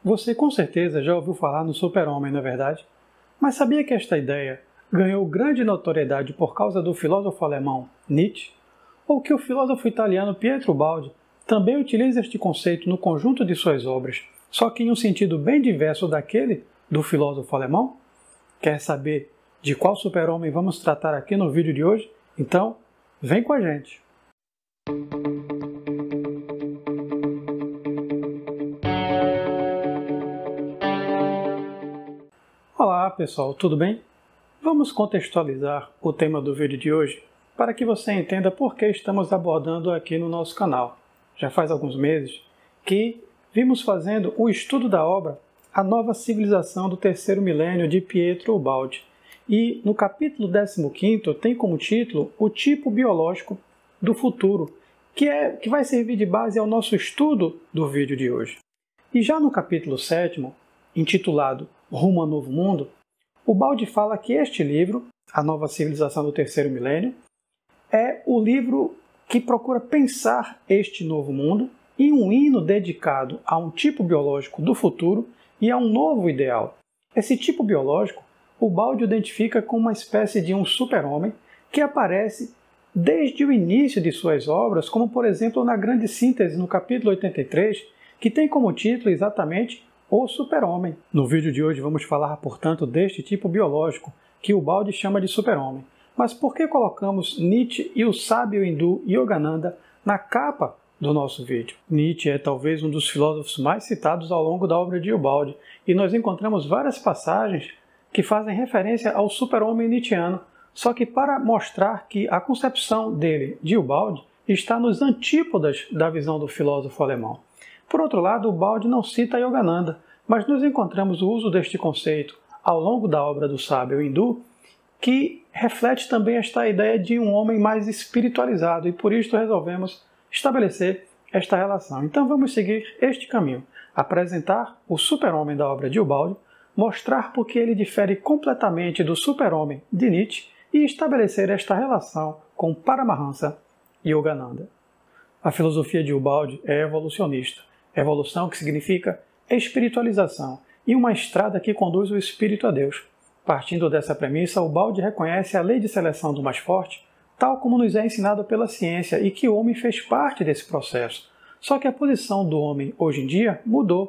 Você com certeza já ouviu falar no super-homem, não é verdade? Mas sabia que esta ideia ganhou grande notoriedade por causa do filósofo alemão Nietzsche? Ou que o filósofo italiano Pietro Baldi também utiliza este conceito no conjunto de suas obras, só que em um sentido bem diverso daquele do filósofo alemão? Quer saber de qual super-homem vamos tratar aqui no vídeo de hoje? Então, vem com a gente! Olá pessoal, tudo bem? Vamos contextualizar o tema do vídeo de hoje para que você entenda por que estamos abordando aqui no nosso canal. Já faz alguns meses que vimos fazendo o estudo da obra A Nova Civilização do Terceiro Milênio de Pietro Baldi. E no capítulo 15º tem como título o tipo biológico do futuro, que vai servir de base ao nosso estudo do vídeo de hoje. E já no capítulo 7º, intitulado Rumo ao Novo Mundo, o Baldi fala que este livro, A Nova Civilização do Terceiro Milênio, é o livro que procura pensar este novo mundo e um hino dedicado a um tipo biológico do futuro e a um novo ideal. Esse tipo biológico o Baldi identifica como uma espécie de um super-homem que aparece desde o início de suas obras, como por exemplo na Grande Síntese, no capítulo 83, que tem como título exatamente O Super-Homem. No vídeo de hoje vamos falar, portanto, deste tipo biológico, que o Baldi chama de super-homem. Mas por que colocamos Nietzsche e o sábio hindu Yogananda na capa do nosso vídeo? Nietzsche é talvez um dos filósofos mais citados ao longo da obra de Baldi, e nós encontramos várias passagens que fazem referência ao super-homem nietzschiano, só que para mostrar que a concepção dele, de Baldi, está nos antípodas da visão do filósofo alemão. Por outro lado, o Baldi não cita Yogananda, mas nós encontramos o uso deste conceito ao longo da obra do sábio hindu, que reflete também esta ideia de um homem mais espiritualizado, e por isso resolvemos estabelecer esta relação. Então vamos seguir este caminho, apresentar o super-homem da obra de Baldi, mostrar por que ele difere completamente do super-homem de Nietzsche e estabelecer esta relação com Paramahansa e Yogananda. A filosofia de Baldi é evolucionista. Evolução que significa espiritualização e uma estrada que conduz o espírito a Deus. Partindo dessa premissa, o Baldi reconhece a lei de seleção do mais forte, tal como nos é ensinado pela ciência, e que o homem fez parte desse processo. Só que a posição do homem hoje em dia mudou.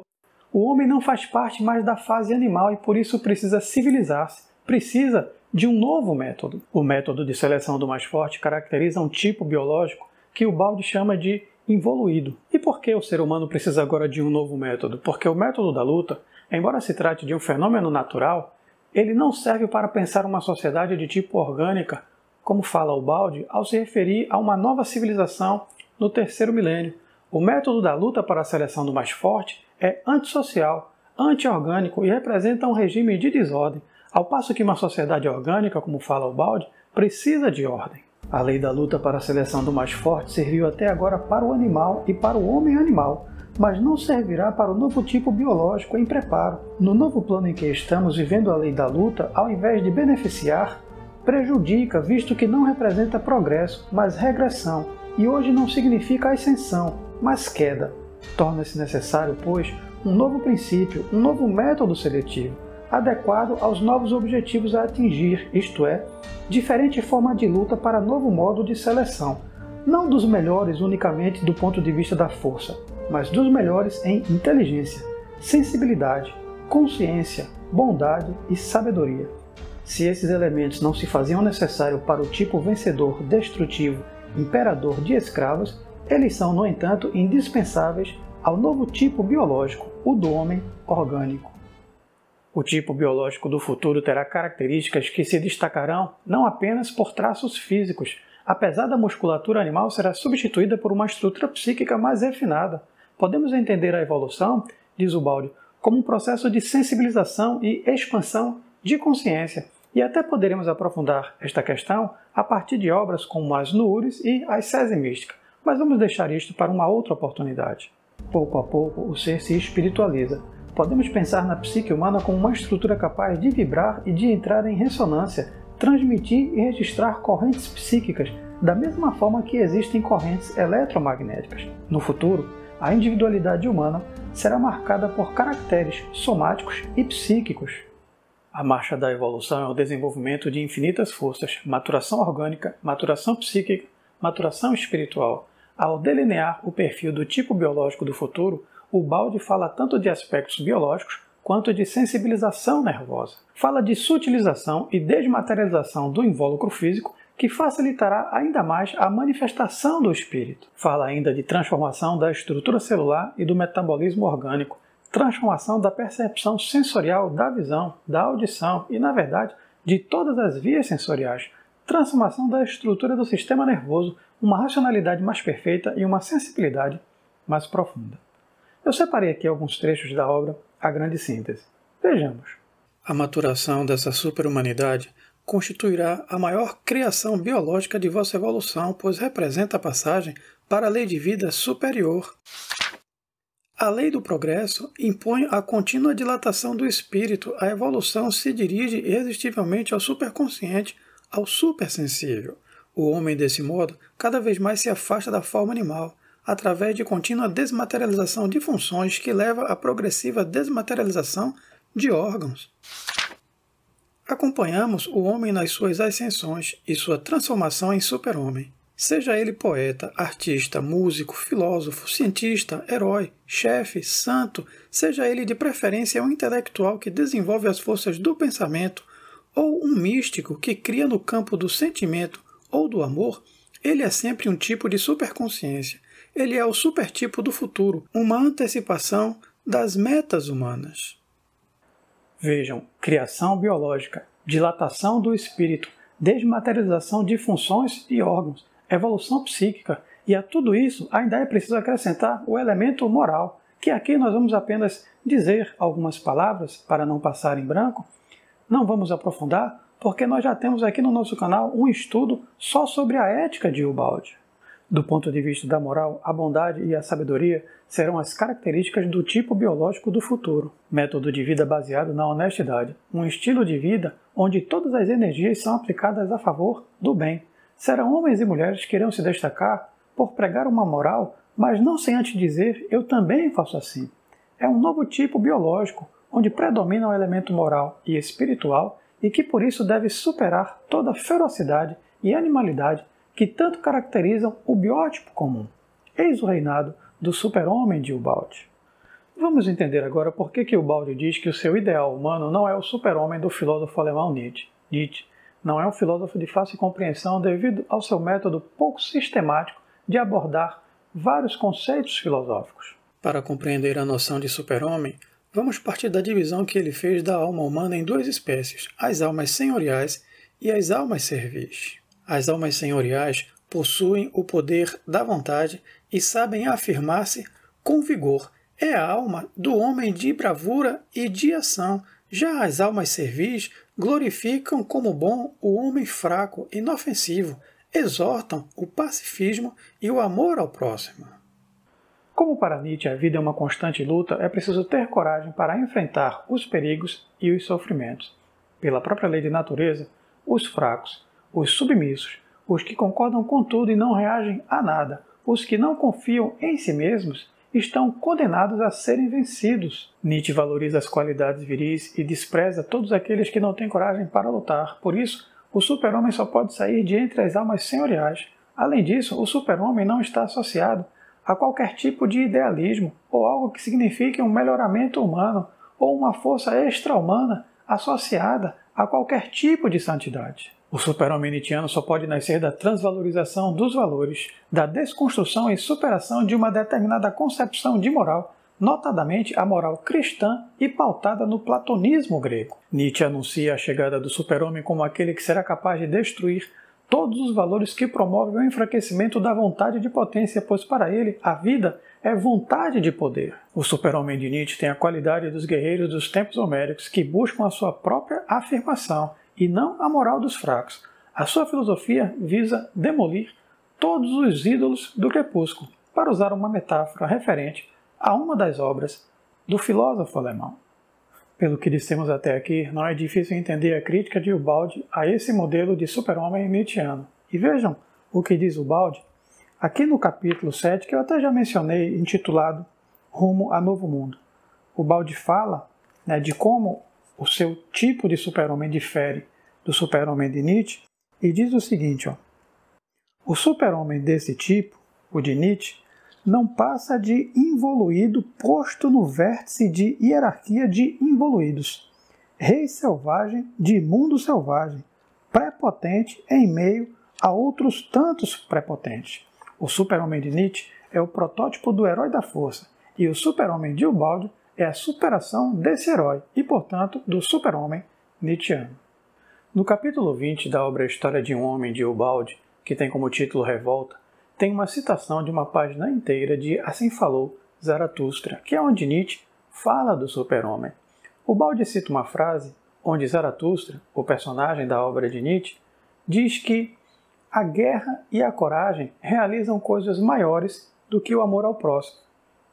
O homem não faz parte mais da fase animal e por isso precisa civilizar-se, precisa de um novo método. O método de seleção do mais forte caracteriza um tipo biológico que o Baldi chama de involuído. E por que o ser humano precisa agora de um novo método? Porque o método da luta, embora se trate de um fenômeno natural, ele não serve para pensar uma sociedade de tipo orgânica, como fala o Baldi, ao se referir a uma nova civilização no terceiro milênio. O método da luta para a seleção do mais forte é antissocial, anti-orgânico e representa um regime de desordem, ao passo que uma sociedade orgânica, como fala o Baldi, precisa de ordem. A lei da luta para a seleção do mais forte serviu até agora para o animal e para o homem animal, mas não servirá para o novo tipo biológico em preparo. No novo plano em que estamos vivendo a lei da luta, ao invés de beneficiar, prejudica, visto que não representa progresso, mas regressão, e hoje não significa ascensão, mas queda. Torna-se necessário, pois, um novo princípio, um novo método seletivo, adequado aos novos objetivos a atingir, isto é, diferente forma de luta para novo modo de seleção, não dos melhores unicamente do ponto de vista da força, mas dos melhores em inteligência, sensibilidade, consciência, bondade e sabedoria. Se esses elementos não se faziam necessários para o tipo vencedor, destrutivo, imperador de escravos, eles são, no entanto, indispensáveis ao novo tipo biológico, o do homem orgânico. O tipo biológico do futuro terá características que se destacarão não apenas por traços físicos. Apesar da musculatura animal será substituída por uma estrutura psíquica mais refinada. Podemos entender a evolução, diz o Baldi, como um processo de sensibilização e expansão de consciência. E até poderemos aprofundar esta questão a partir de obras como as Nuures e a Ascese Mística. Mas vamos deixar isto para uma outra oportunidade. Pouco a pouco, o ser se espiritualiza. Podemos pensar na psique humana como uma estrutura capaz de vibrar e de entrar em ressonância, transmitir e registrar correntes psíquicas, da mesma forma que existem correntes eletromagnéticas. No futuro, a individualidade humana será marcada por caracteres somáticos e psíquicos. A marcha da evolução é o desenvolvimento de infinitas forças, maturação orgânica, maturação psíquica, maturação espiritual. Ao delinear o perfil do tipo biológico do futuro, o Bald fala tanto de aspectos biológicos quanto de sensibilização nervosa. Fala de sutilização e desmaterialização do invólucro físico, que facilitará ainda mais a manifestação do espírito. Fala ainda de transformação da estrutura celular e do metabolismo orgânico, transformação da percepção sensorial da visão, da audição e, na verdade, de todas as vias sensoriais, transformação da estrutura do sistema nervoso, uma racionalidade mais perfeita e uma sensibilidade mais profunda. Eu separei aqui alguns trechos da obra A Grande Síntese. Vejamos. A maturação dessa super-humanidade constituirá a maior criação biológica de vossa evolução, pois representa a passagem para a lei de vida superior. A lei do progresso impõe a contínua dilatação do espírito. A evolução se dirige irresistivelmente ao superconsciente, ao supersensível. O homem, desse modo, cada vez mais se afasta da forma animal, através de contínua desmaterialização de funções que leva à progressiva desmaterialização de órgãos. Acompanhamos o homem nas suas ascensões e sua transformação em super-homem. Seja ele poeta, artista, músico, filósofo, cientista, herói, chefe, santo, seja ele de preferência um intelectual que desenvolve as forças do pensamento, ou um místico que cria no campo do sentimento ou do amor, ele é sempre um tipo de superconsciência. Ele é o supertipo do futuro, uma antecipação das metas humanas. Vejam, criação biológica, dilatação do espírito, desmaterialização de funções e órgãos, evolução psíquica, e a tudo isso ainda é preciso acrescentar o elemento moral, que aqui nós vamos apenas dizer algumas palavras para não passar em branco. Não vamos aprofundar, porque nós já temos aqui no nosso canal um estudo só sobre a ética de Ubaldi. Do ponto de vista da moral, a bondade e a sabedoria serão as características do tipo biológico do futuro. Método de vida baseado na honestidade. Um estilo de vida onde todas as energias são aplicadas a favor do bem. Serão homens e mulheres que irão se destacar por pregar uma moral, mas não sem antes dizer, eu também faço assim. É um novo tipo biológico, onde predomina o elemento moral e espiritual e que por isso deve superar toda a ferocidade e animalidade que tanto caracterizam o biótipo comum. Eis o reinado do super-homem de Ubaldi. Vamos entender agora por que Ubaldi diz que o seu ideal humano não é o super-homem do filósofo alemão Nietzsche. Nietzsche não é um filósofo de fácil compreensão devido ao seu método pouco sistemático de abordar vários conceitos filosóficos. Para compreender a noção de super-homem, vamos partir da divisão que ele fez da alma humana em duas espécies, as almas senhoriais e as almas servis. As almas senhoriais possuem o poder da vontade e sabem afirmar-se com vigor. É a alma do homem de bravura e de ação. Já as almas servis glorificam como bom o homem fraco e inofensivo, exortam o pacifismo e o amor ao próximo. Como para Nietzsche a vida é uma constante luta, é preciso ter coragem para enfrentar os perigos e os sofrimentos. Pela própria lei de natureza, os fracos, os submissos, os que concordam com tudo e não reagem a nada, os que não confiam em si mesmos, estão condenados a serem vencidos. Nietzsche valoriza as qualidades viris e despreza todos aqueles que não têm coragem para lutar. Por isso, o super-homem só pode sair de entre as almas senhoriais. Além disso, o super-homem não está associado a qualquer tipo de idealismo ou algo que signifique um melhoramento humano ou uma força extra-humana associada a qualquer tipo de santidade. O super-homem nietzschiano só pode nascer da transvalorização dos valores, da desconstrução e superação de uma determinada concepção de moral, notadamente a moral cristã e pautada no platonismo grego. Nietzsche anuncia a chegada do super-homem como aquele que será capaz de destruir todos os valores que promovem o enfraquecimento da vontade de potência, pois para ele a vida é vontade de poder. O super-homem de Nietzsche tem a qualidade dos guerreiros dos tempos homéricos que buscam a sua própria afirmação e não a moral dos fracos. A sua filosofia visa demolir todos os ídolos do crepúsculo, para usar uma metáfora referente a uma das obras do filósofo alemão. Pelo que dissemos até aqui, não é difícil entender a crítica de Ubaldi a esse modelo de super-homem nietzschiano. E vejam o que diz Ubaldi aqui no capítulo 7, que eu até já mencionei, intitulado rumo a novo mundo. O Baldi fala, de como o seu tipo de super-homem difere do super-homem de Nietzsche e diz o seguinte: o super-homem desse tipo, o de Nietzsche, não passa de involuído posto no vértice de hierarquia de involuídos, rei selvagem de mundo selvagem, prepotente em meio a outros tantos prepotentes. O super-homem de Nietzsche é o protótipo do herói da força, e o super-homem de Ubaldi é a superação desse herói e, portanto, do super-homem nietzschiano. No capítulo 20 da obra História de um Homem, de Ubaldi, que tem como título Revolta, tem uma citação de uma página inteira de Assim Falou Zaratustra, que é onde Nietzsche fala do super-homem. Ubaldi cita uma frase onde Zaratustra, o personagem da obra de Nietzsche, diz que a guerra e a coragem realizam coisas maiores do que o amor ao próximo.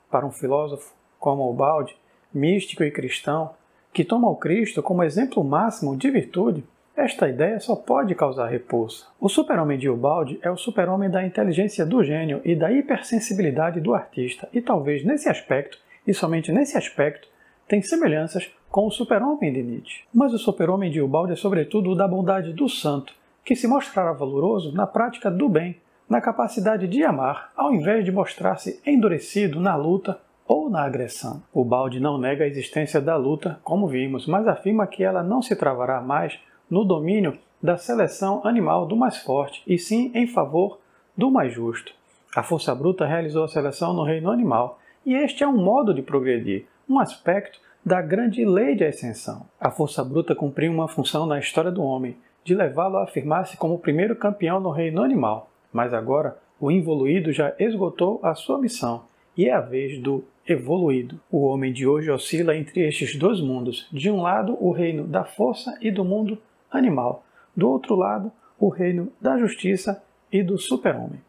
Para um filósofo como Ubaldi, místico e cristão, que toma o Cristo como exemplo máximo de virtude, esta ideia só pode causar repulsa. O super-homem de Ubaldi é o super-homem da inteligência do gênio e da hipersensibilidade do artista, e talvez nesse aspecto, e somente nesse aspecto, tem semelhanças com o super-homem de Nietzsche. Mas o super-homem de Ubaldi é sobretudo o da bondade do santo, que se mostrará valoroso na prática do bem, na capacidade de amar, ao invés de mostrar-se endurecido na luta ou na agressão. Ubaldi não nega a existência da luta, como vimos, mas afirma que ela não se travará mais no domínio da seleção animal do mais forte, e sim em favor do mais justo. A força bruta realizou a seleção no reino animal, e este é um modo de progredir, um aspecto da grande lei de ascensão. A força bruta cumpriu uma função na história do homem, de levá-lo a afirmar-se como o primeiro campeão no reino animal, mas agora o involuído já esgotou a sua missão, e é a vez do evoluído. O homem de hoje oscila entre estes dois mundos, de um lado o reino da força e do mundo animal, do outro lado o reino da justiça e do super-homem.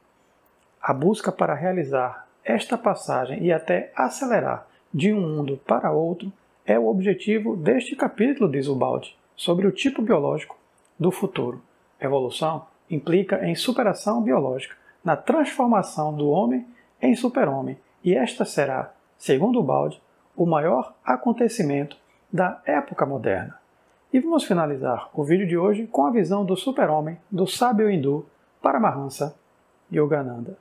A busca para realizar esta passagem e até acelerar de um mundo para outro é o objetivo deste capítulo de Ubaldi, sobre o tipo biológico do futuro. Evolução implica em superação biológica, na transformação do homem em super-homem, e esta será, segundo Ubaldi, o maior acontecimento da época moderna. E vamos finalizar o vídeo de hoje com a visão do super-homem do sábio hindu Paramahansa Yogananda.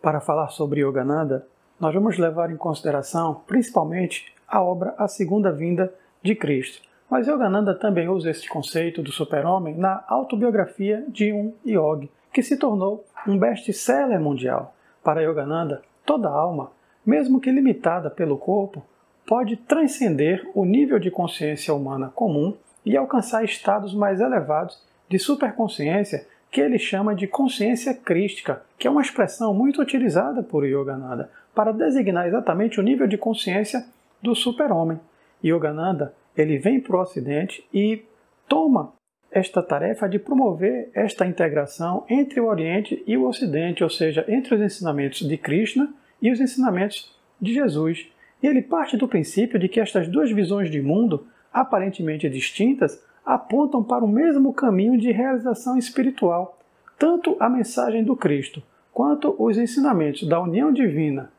Para falar sobre Yogananda, nós vamos levar em consideração principalmente a obra A Segunda Vinda de Cristo. Mas Yogananda também usa este conceito do super-homem na autobiografia de um yogi, que se tornou um best-seller mundial. Para Yogananda, toda alma, mesmo que limitada pelo corpo, pode transcender o nível de consciência humana comum e alcançar estados mais elevados de superconsciência, que ele chama de consciência crística, que é uma expressão muito utilizada por Yogananda para designar exatamente o nível de consciência do super-homem. Yogananda, ele vem para o Ocidente e toma esta tarefa de promover esta integração entre o Oriente e o Ocidente, ou seja, entre os ensinamentos de Krishna e os ensinamentos de Jesus. E ele parte do princípio de que estas duas visões de mundo, aparentemente distintas, apontam para o mesmo caminho de realização espiritual. Tanto a mensagem do Cristo, quanto os ensinamentos da união divina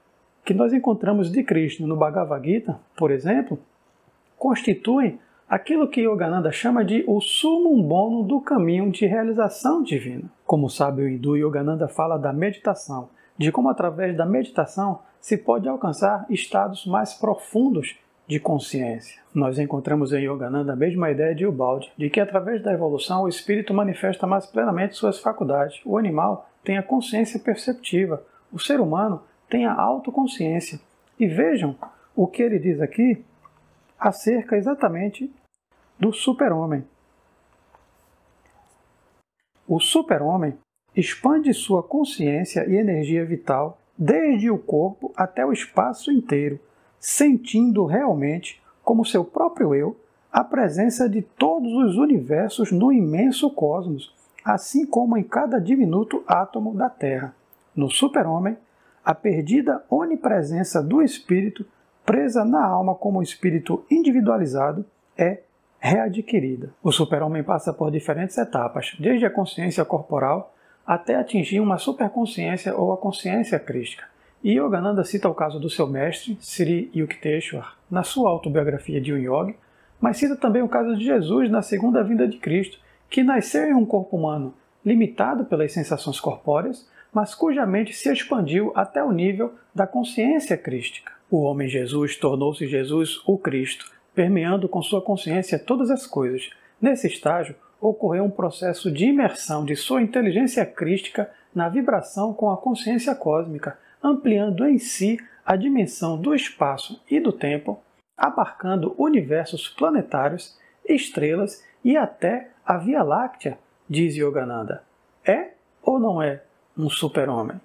que nós encontramos de Krishna no Bhagavad Gita, por exemplo, constituem aquilo que Yogananda chama de o sumum bonum do caminho de realização divina. Como sábio hindu, Yogananda fala da meditação, de como através da meditação se pode alcançar estados mais profundos de consciência. Nós encontramos em Yogananda a mesma ideia de Ubaldi, de que através da evolução o espírito manifesta mais plenamente suas faculdades. O animal tem a consciência perceptiva, o ser humano tem a autoconsciência. E vejam o que ele diz aqui acerca exatamente do super-homem. O super-homem expande sua consciência e energia vital desde o corpo até o espaço inteiro, sentindo realmente, como seu próprio eu, a presença de todos os universos no imenso cosmos, assim como em cada diminuto átomo da Terra. No super-homem, a perdida onipresença do espírito, presa na alma como espírito individualizado, é readquirida. O super-homem passa por diferentes etapas, desde a consciência corporal até atingir uma superconsciência ou a consciência crística. E Yogananda cita o caso do seu mestre, Sri Yukteswar, na sua autobiografia de um yogi, mas cita também o caso de Jesus na segunda vinda de Cristo, que nasceu em um corpo humano limitado pelas sensações corpóreas, mas cuja mente se expandiu até o nível da consciência crística. O homem Jesus tornou-se Jesus o Cristo, permeando com sua consciência todas as coisas. Nesse estágio, ocorreu um processo de imersão de sua inteligência crística na vibração com a consciência cósmica, ampliando em si a dimensão do espaço e do tempo, abarcando universos planetários, estrelas e até a Via Láctea, diz Yogananda. É ou não é um super-homem?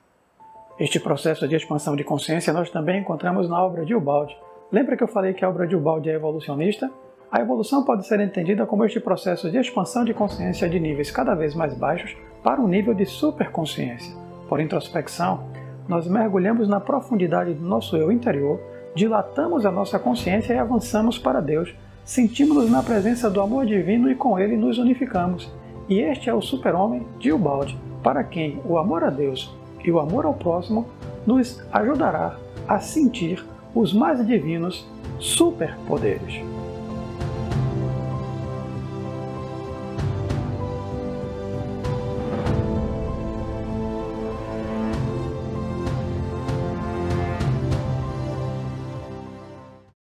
Este processo de expansão de consciência nós também encontramos na obra de Ubaldi. Lembra que eu falei que a obra de Ubaldi é evolucionista? A evolução pode ser entendida como este processo de expansão de consciência de níveis cada vez mais baixos para um nível de superconsciência. Por introspecção, nós mergulhamos na profundidade do nosso eu interior, dilatamos a nossa consciência e avançamos para Deus, sentimos-nos na presença do amor divino e com ele nos unificamos. E este é o super-homem de Ubaldi, para quem o amor a Deus e o amor ao próximo nos ajudará a sentir os mais divinos superpoderes.